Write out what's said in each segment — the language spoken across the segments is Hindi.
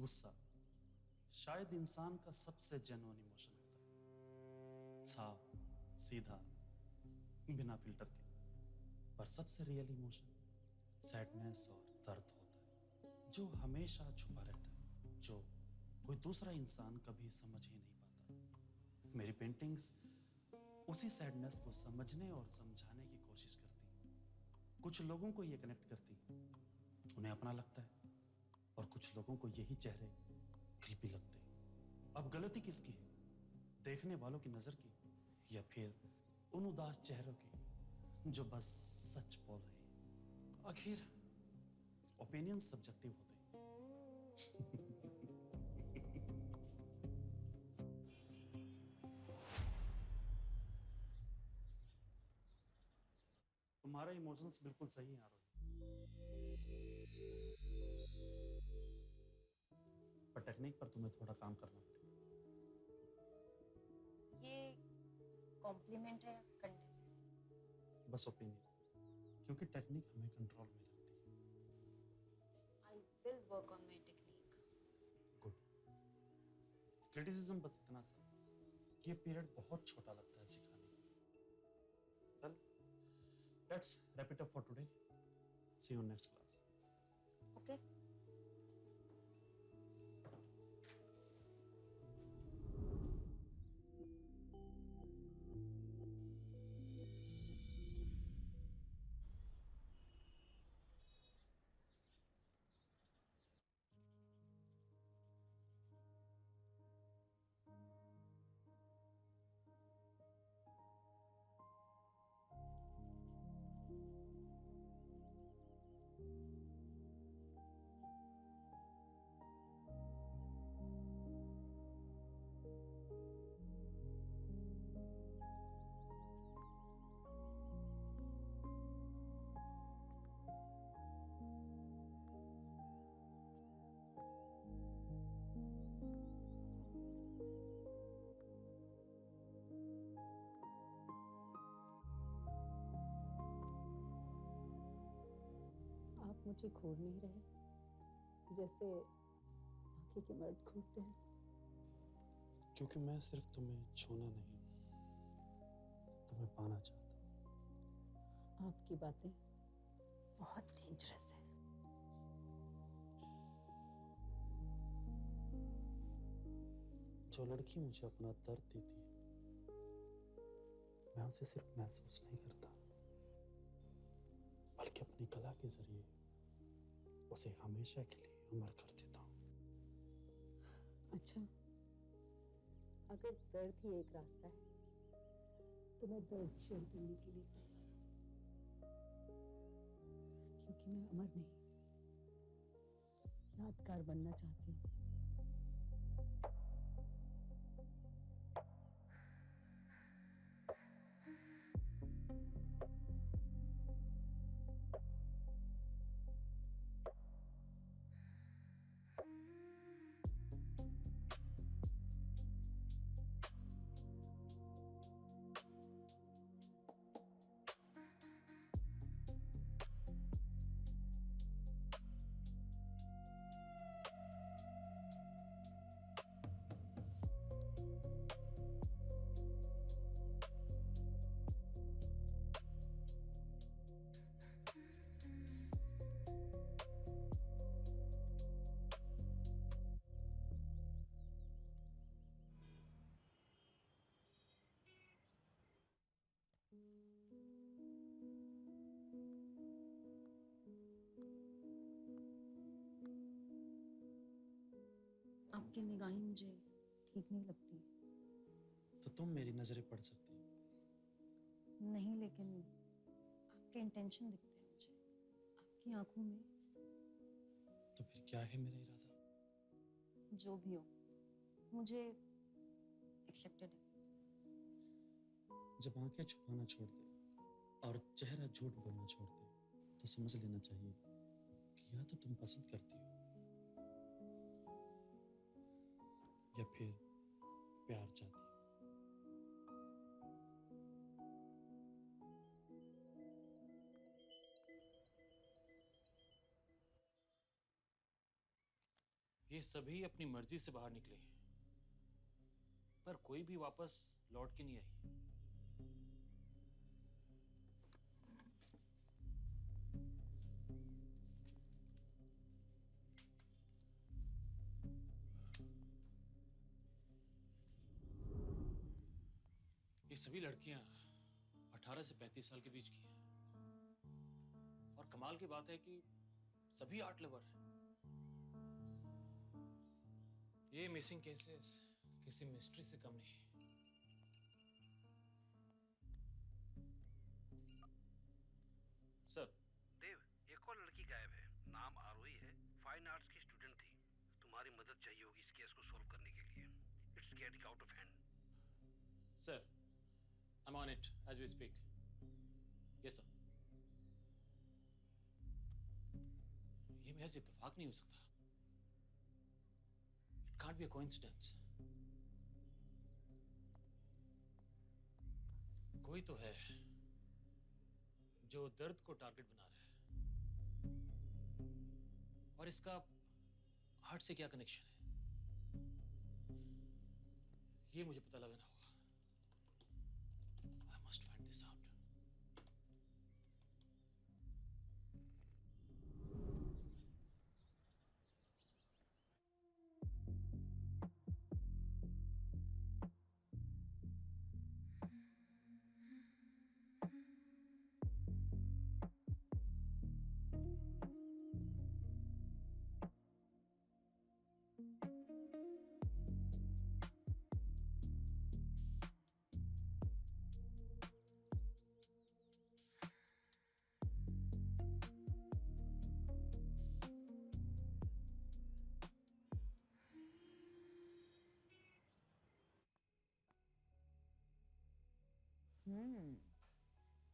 गुस्सा शायद इंसान का सबसे जेन्युइन इमोशन होता है, साफ सीधा बिना फिल्टर के। पर सबसे रियल इमोशन सैडनेस और दर्द होता है, जो हमेशा छुपा रहता है, जो कोई दूसरा इंसान कभी समझ ही नहीं पाता। मेरी पेंटिंग्स उसी सैडनेस को समझने और समझाने की कोशिश करती हैं। कुछ लोगों को ये कनेक्ट करती हैं, उन्हें अपना लगता है, और कुछ लोगों को यही चेहरे क्रीपी लगते हैं। अब गलती किसकी है, देखने वालों की नजर की, या फिर उन उदास चेहरों की जो बस सच बोल रहे हैं? आखिर ओपिनियन सब्जेक्टिव होते हैं। तुम्हारा इमोशंस बिल्कुल सही है आरोही, पर टेक्निक पर तुम्हें थोड़ा काम करना पड़ेगा। ये कॉम्प्लीमेंट है या कंडेम? बस ओपिनियन, क्योंकि टेक्निक हमें कंट्रोल में रखती है। I will work on my technique. Good. Criticism बस इतना सा कि ये पीरियड बहुत छोटा लगता है सिखाने का। चल, let's wrap it up for today. See you next class. Okay. आप मुझे खोड़ नहीं रहे जैसे बाकी के मर्द खोते हैं। क्योंकि मैं सिर्फ तुम्हें छूना नहीं, तुम्हें पाना चाहता हूँ। आपकी बातें बहुत डेंजरस है। जो लड़की मुझे अपना दर्द देती है, मैं उसे सिर्फ महसूस नहीं करता, बल्कि अपनी कला के जरिए उसे हमेशा के लिए अमर कर देता हूँ। अच्छा, अगर दर्द ही एक रास्ता है तो मैं दर्द शेयर करने के लिए तैयार हूं। क्योंकि मैं अमर नहीं, यादगार बनना चाहती हूँ। आपकी निगाहें मुझे ठीक नहीं लगती। तो तुम मेरी नजरें पढ़ सकती हो। नहीं, लेकिन आपके इंटेंशन दिखते हैं मुझे, आपकी आंखों में। तो फिर क्या है मेरा इरादा? जो भी हो, मुझे एक्सेप्टेड है। जब आंखें छुपाना छोड़ दे और चेहरा झूठ बोलना छोड़ दे, तो समझ लेना चाहिए कि या तो तुम पसंद करती हो या फिर प्यार चाहती हो। ये सभी अपनी मर्जी से बाहर निकले, पर कोई भी वापस लौट के नहीं आई। ये सभी लड़कियां 18 से 35 साल के बीच की हैं। और कमाल की बात है कि सभी आर्ट लवर हैं। ये मिसिंग केसेस किसी मिस्ट्री से कम नहीं। सर, देव, एक और लड़की गायब है। नाम आरोही है, फाइन आर्ट्स की स्टूडेंट थी। तुम्हारी मदद चाहिए होगी इस केस को सॉल्व करने के लिए। It's getting out of hand. Sir, I'm on it as we speak. Yes, sir. ये महज इत्तेफाक नहीं हो सकता। It can't be a coincidence. कोई तो है जो दर्द को टारगेट बना रहा है। और इसका आर्ट से क्या कनेक्शन है, ये मुझे पता लगाना होगा। I must find this out.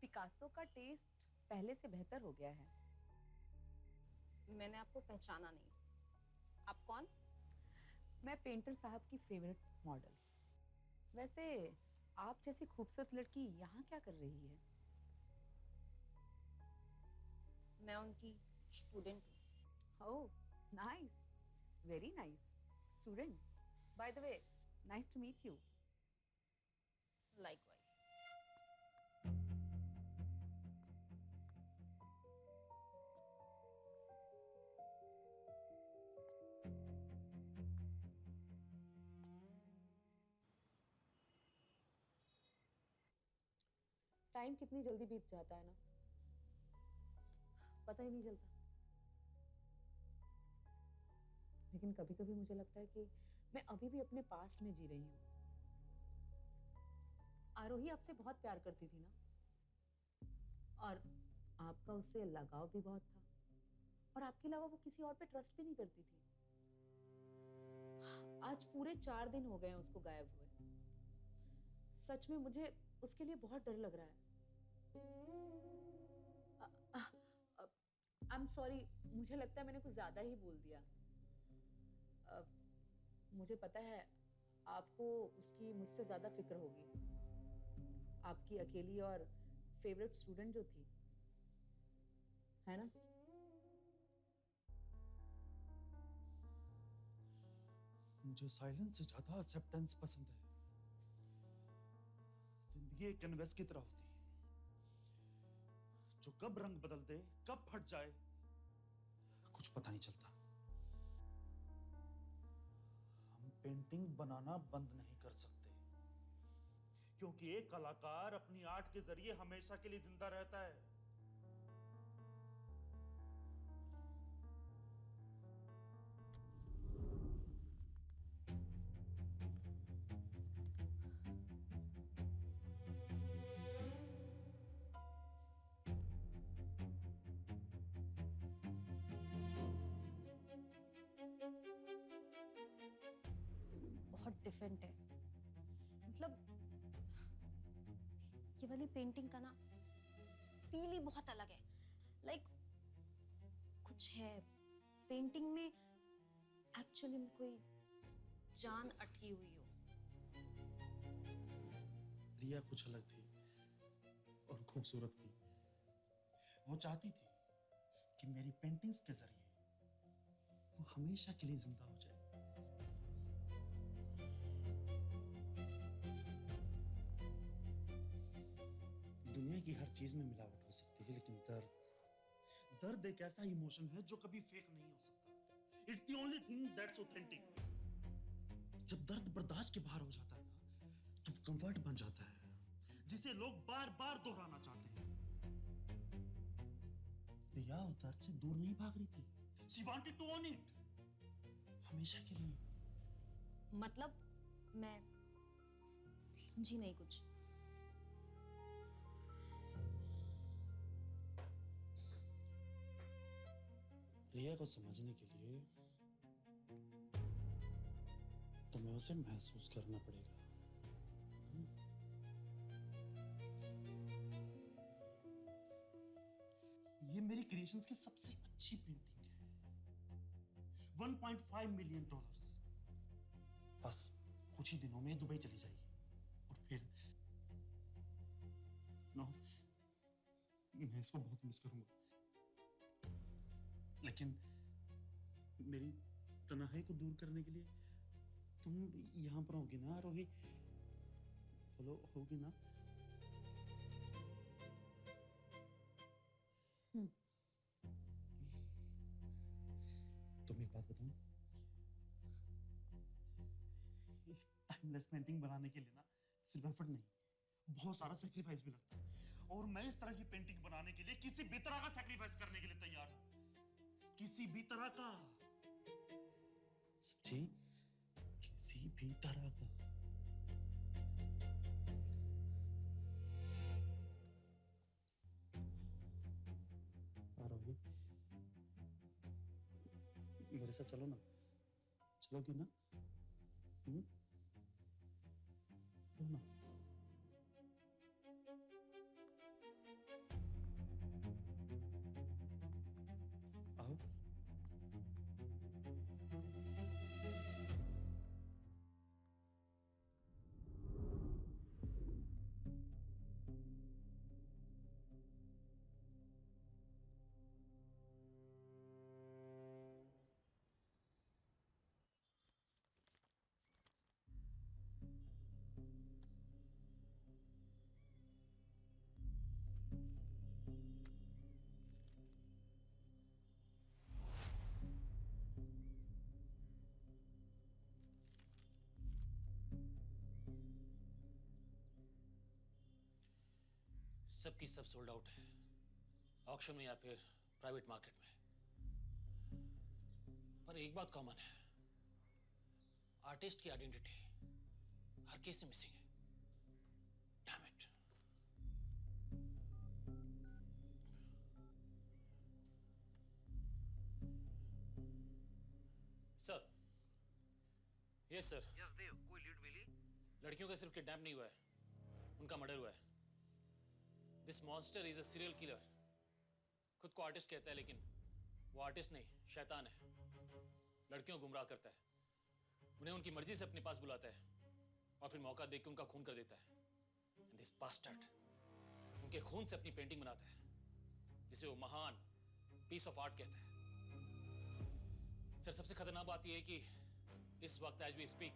Picasso का टेस्ट पहले से बेहतर हो गया है। मैंने आपको पहचाना नहीं। आप कौन? मैं पेंटर साहब की फेवरेट मॉडल। वैसे आप जैसी खूबसूरत लड़की यहाँ क्या कर रही है? मैं उनकी स्टूडेंट हूँ। Oh, nice, very nice student. By the way, nice to meet you. Likewise. Time कितनी जल्दी बीत जाता है ना, पता ही नहीं चलता। लेकिन कभी कभी मुझे लगता है कि मैं अभी भी अपने पास्ट में जी रही हूँ। आरोही आपसे बहुत प्यार करती थी ना, और आपका उससे लगाव भी बहुत था, और आपके अलावा वो किसी और पे ट्रस्ट भी नहीं करती थी। आज पूरे 4 दिन हो गए हैं उसको गायब हुए। सच में मुझे उसके लिए बहुत डर लग रहा है। आई एम सॉरी, मुझे लगता है मैंने कुछ ज्यादा ही बोल दिया। मुझे पता है आपको उसकी मुझसे ज्यादा फिक्र होगी, आपकी अकेली और फेवरेट स्टूडेंट जो थी, है ना? मुझे साइलेंस से ज्यादा एक्सेप्टेंस पसंद है। जिंदगी एक कैनवस की तरह होती है जो कब रंग बदल दे, कब फट जाए, कुछ पता नहीं चलता। हम पेंटिंग बनाना बंद नहीं कर सकते, क्योंकि एक कलाकार अपनी आर्ट के जरिए हमेशा के लिए जिंदा रहता है। बहुत डिफरेंट है। मतलब ये वाली पेंटिंग का ना फील ही बहुत अलग है। लाइक कुछ है पेंटिंग में, एक्चुअली में कोई जान अटकी हुई हो। रिया कुछ अलग थी और खूबसूरत भी। वो चाहती थी कि मेरी पेंटिंग्स के जरिए वो हमेशा के लिए जिंदा हो जाए। दुनिया की हर चीज में मिलावट हो सकती है, लेकिन दर्द एक ऐसा इमोशन है जो कभी फेक नहीं हो सकता। It's the only thing that's authentic. जब दर्द बर्दाश्त के बाहर हो जाता है ना, तो कंफर्ट बन जाता है, जिसे लोग बार बार दोहराना चाहते हैं। रिया उस दर्द से दूर नहीं भाग रही थी। She wanted to own it, हमेशा के लिए। मतलब मैं समझी नहीं कुछ। रिया को समझने के लिए तुम्हें उसे महसूस करना पड़ेगा। ये मेरी क्रिएशंस की सबसे अच्छी पेंटिंग है। 1.5 मिलियन डॉलर्स। बस कुछ ही दिनों में दुबई चली जाएगी और फिर नो, मैं इसको बहुत मिस करूंगा। लेकिन मेरी तन्हाई को दूर करने के लिए तुम यहां पर होगी ना रोही? बोलो, होगी ना? तुम एक बात बताओ, टाइमलेस पेंटिंग बनाने के लिए ना सिर्फ एफर्ट नहीं, बहुत सारा सैक्रिफाइस भी लगता है। और मैं इस तरह की पेंटिंग बनाने के लिए किसी भी तरह का सैक्रिफाइस करने के लिए तैयार हूं, किसी भी तरह का। समझी? किसी भी तरह का। आ रहा हूँ, मेरे साथ चलो ना, चलोगी ना? लो ना। आओ। सबकी सब सोल्ड आउट है, ऑक्शन में या फिर प्राइवेट मार्केट में। पर एक बात कॉमन है, आर्टिस्ट की आइडेंटिटी हर केस से मिसिंग है। Damn it. Sir, yes sir. Yes Dev, कोई लीड मिली? लड़कियों का सिर्फ किडनैप नहीं हुआ है, उनका मर्डर हुआ है। This monster is a serial killer. खुद को आर्टिस्ट कहता है, लेकिन वो आर्टिस्ट नहीं, शैतान है। लड़कियों को गुमराह करता है, उन्हें उनकी मर्जी से अपने पास बुलाता है और फिर मौका देख के उनका खून कर देता है। एंड दिस बास्टर्ड उनके खून से अपनी पेंटिंग बनाता है, जिसे वो महान पीस ऑफ आर्ट कहता है। सर, सबसे खतरनाक बात यह है कि इस वक्त as we speak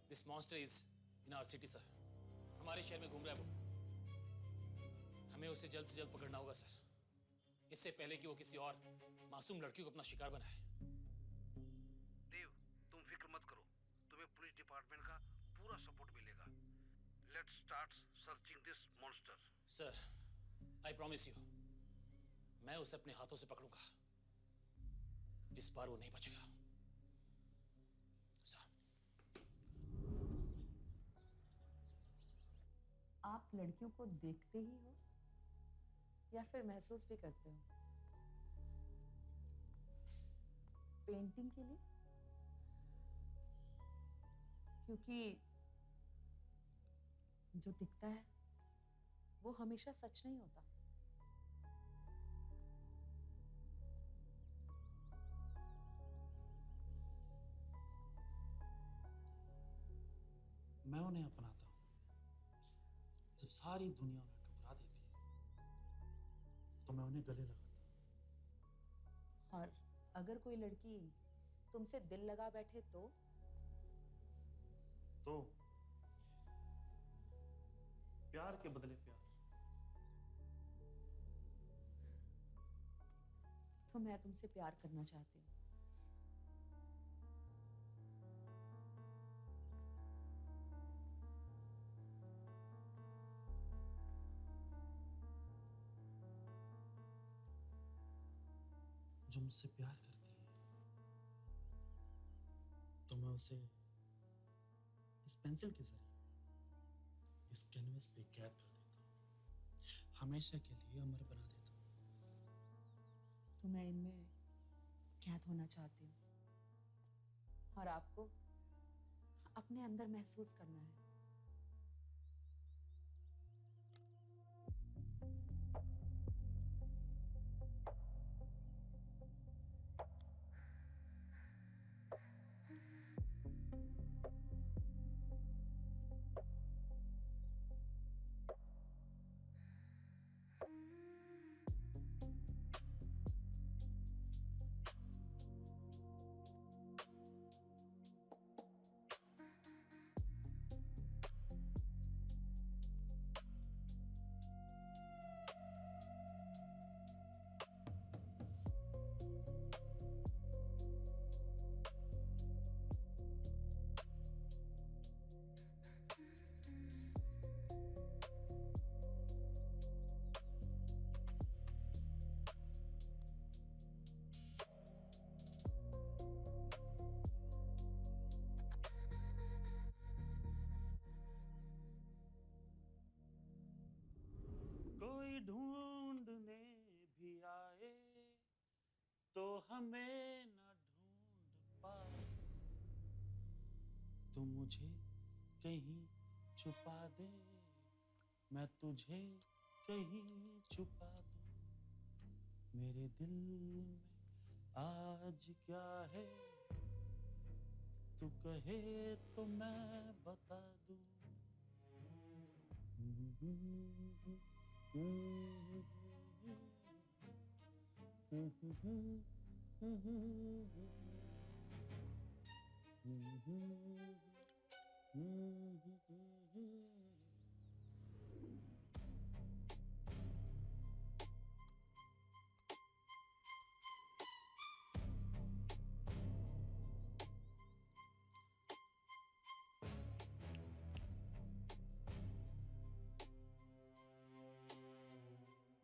this monster is in our city sir. हमारे शहर में घूम रहा है वो। हमें उसे जल्द से जल्द पकड़ना होगा सर, इससे पहले कि वो किसी और मासूम लड़की को अपना शिकार बनाए। देव, तुम फिक्र मत करो, तुम्हें पुलिस डिपार्टमेंट का पूरा सपोर्ट मिलेगा। Let's start searching this monster. Sir, I promise you, मैं उसे अपने हाथों से पकड़ूंगा। इस बार वो नहीं बचेगा। सर, आप लड़कियों को देखते ही हो या फिर महसूस भी करते हो? पेंटिंग के लिए? क्योंकि जो दिखता है वो हमेशा सच नहीं होता। मैं उन्हें अपनाता हूं जब सारी दुनिया उन्हें ठुकरा देती है, तो मैं उन्हें गले लगाता हूं। और अगर कोई लड़की तुमसे दिल लगा बैठे तो प्यार के बदले प्यार। तो मैं तुमसे प्यार करना चाहती हूँ। जो मुझसे प्यार करती है तो मैं उसे इस पेंसिल के जरिए इस कैनवस पे कैद कर देता हूँ, हमेशा के लिए अमर बना देता हूँ। तो मैं इनमें कैद होना चाहती हूँ और आपको अपने अंदर महसूस करना है। कोई ढूंढने भी आए तो हमें न ढूंढ पाए, तू मुझे कहीं छुपा दे, मैं तुझे कहीं छुपा दूं। मेरे दिल में आज क्या है तू कहे तो मैं बता दूं।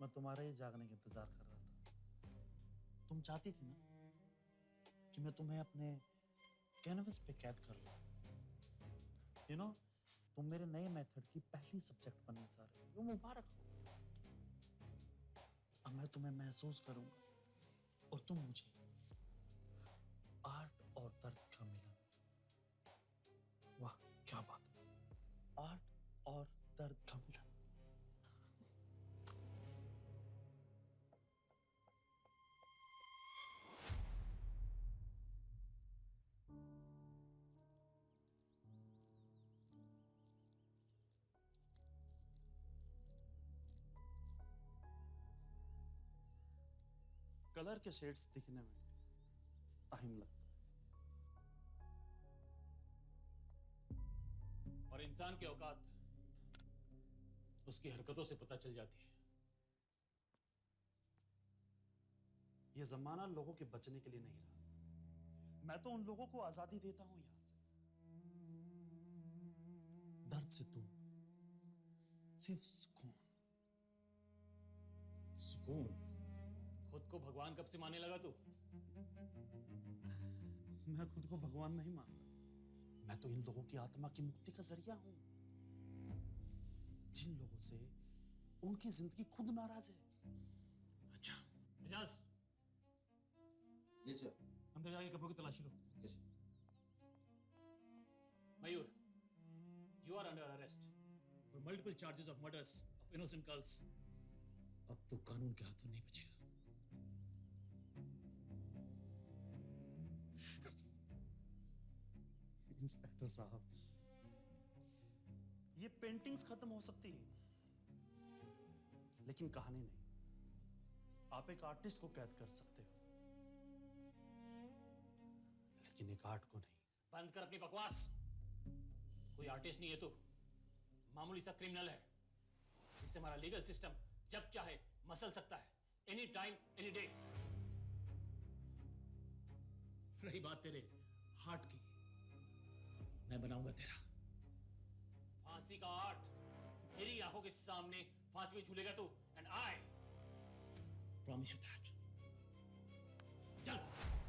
मैं तुम्हारे ही जागने का इंतजार कर रहा था। तुम चाहती थी ना कि मैं तुम्हें अपने कैनवस पे कैद कर लूं। यू नो, तुम मेरे नए मेथड की पहली सब्जेक्ट बनना चाह रहे हो। ये मुबारक हो। अब मैं तुम्हें महसूस करूंगा और तुम मुझे। आर्ट और दर्द का मिलन। वाह क्या बात है। आर्ट और दर्द का मिलन। कलर के शेड्स दिखने में टाइम लगता है और इंसान की औकात उसकी हरकतों से पता चल जाती है। ये जमाना लोगों के बचने के लिए नहीं रहा। मैं तो उन लोगों को आजादी देता हूं यहां से। दर्द से दूर, सिर्फ सुकून। सुकून? खुद को भगवान कब से मानने लगा तू? मैं खुद को भगवान नहीं मानता। मैं तो इन लोगों की आत्मा की मुक्ति का जरिया हूं, जिन लोगों से उनकी जिंदगी खुद नाराज है। अच्छा एजाज, जी सर। अंदर जाके कपड़ों की तलाशी लो। Yes. Mayur, you are under arrest for multiple charges of murders of innocent girls. अब तो कानून के हाथों नहीं बचेगा। इंस्पेक्टर साहब, ये पेंटिंग्स खत्म हो सकती है लेकिन कहानी नहीं। आप एक आर्टिस्ट को कैद कर सकते हो लेकिन एक आर्ट को नहीं। बंद कर अपनी बकवास। कोई आर्टिस्ट नहीं है तू, मामूली सा क्रिमिनल है जिससे हमारा लीगल सिस्टम जब चाहे मसल सकता है, एनी टाइम एनी डे। रही बात तेरे हार्ट की, मैं बनाऊंगा तेरा फांसी का आर्ट। मेरी आंखों के सामने फांसी में झूलेगा तू, and I promise you that. चल।